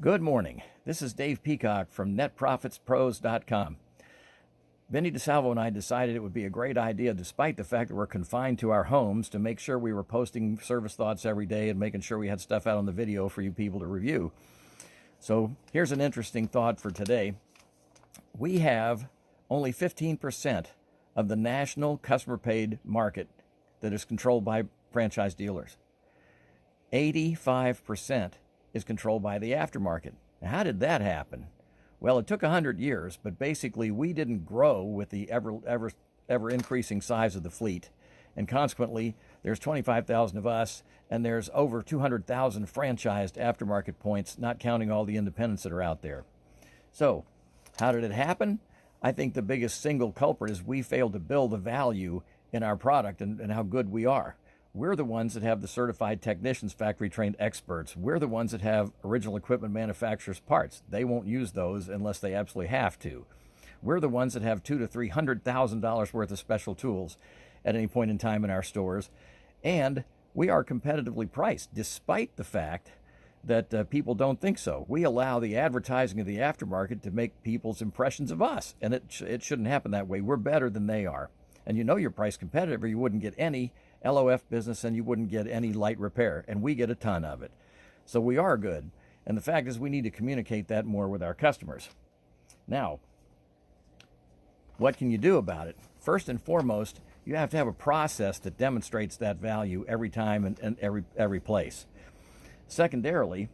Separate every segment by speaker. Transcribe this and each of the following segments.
Speaker 1: Good morning. This is Dave Peacock from NetProfitsPros.com. Vinny DeSalvo and I decided it would be a great idea, despite the fact that we're confined to our homes, to make sure we were posting service thoughts every day and making sure we had stuff out on the video for you people to review. So here's an interesting thought for today. We have only 15% of the national customer-paid market that is controlled by franchise dealers. 85% is controlled by the aftermarket. Now, how did that happen? Well, it took 100 years, but basically we didn't grow with the ever increasing size of the fleet. And consequently, there's 25,000 of us, and there's over 200,000 franchised aftermarket points, not counting all the independents that are out there. So, how did it happen? I think the biggest single culprit is we failed to build the value in our product and how good we are. We're the ones that have the certified technicians, factory-trained experts. We're the ones that have original equipment manufacturers' parts. They won't use those unless they absolutely have to. We're the ones that have $200,000 to $300,000 worth of special tools at any point in time in our stores. And we are competitively priced, despite the fact that people don't think so. We allow the advertising of the aftermarket to make people's impressions of us, and it shouldn't happen that way. We're better than they are. And you know you're price competitive, or you wouldn't get any LOF business and you wouldn't get any light repair, and we get a ton of it. So we are good. And the fact is we need to communicate that more with our customers. Now, what can you do about it? First and foremost, you have to have a process that demonstrates that value every time and every place. Secondarily,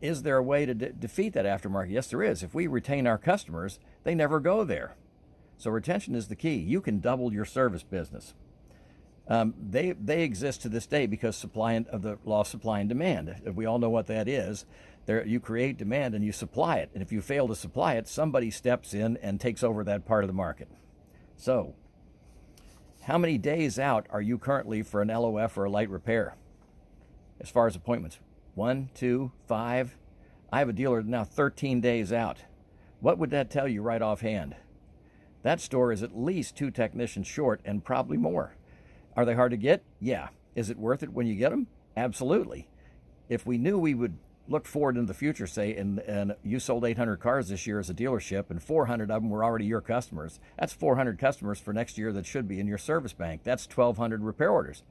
Speaker 1: is there a way to defeat that aftermarket? Yes, there is. If we retain our customers, they never go there. So retention is the key. You can double your service business. They exist to this day because of the law of supply and demand. We all know what that is. You create demand and you supply it. And if you fail to supply it, somebody steps in and takes over that part of the market. So, how many days out are you currently for an LOF or a light repair? As far as appointments, 1, 2, 5. I have a dealer now 13 days out. What would that tell you right offhand? That store is at least 2 technicians short and probably more. Are they hard to get? Yeah. Is it worth it when you get them? Absolutely. If we knew we would look forward into the future, say, and you sold 800 cars this year as a dealership and 400 of them were already your customers, that's 400 customers for next year that should be in your service bank. That's 1,200 repair orders.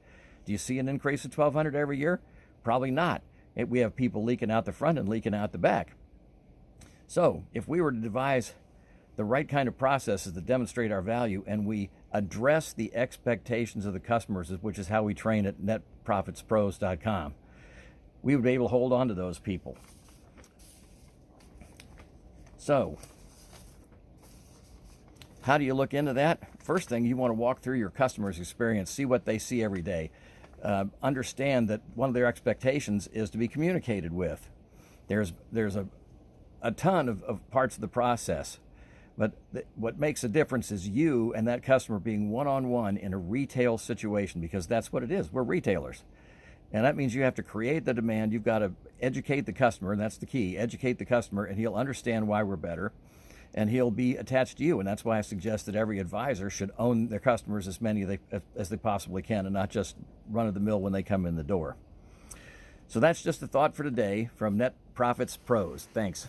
Speaker 1: Do you see an increase of 1,200 every year? Probably not. We have people leaking out the front and leaking out the back. So if we were to devise the right kind of processes that demonstrate our value, and we address the expectations of the customers, which is how we train at NetProfitsPros.com, we would be able to hold on to those people. So, how do you look into that? First thing, you want to walk through your customer's experience, see what they see every day. Understand that one of their expectations is to be communicated with. There's a ton of parts of the process. But what makes a difference is you and that customer being one-on-one in a retail situation, because that's what it is. We're retailers. And that means you have to create the demand. You've got to educate the customer, and that's the key. Educate the customer, and he'll understand why we're better, and he'll be attached to you. And that's why I suggest that every advisor should own their customers as many as they possibly can, and not just run-of-the-mill when they come in the door. So that's just a thought for today from Net Profits Pros. Thanks.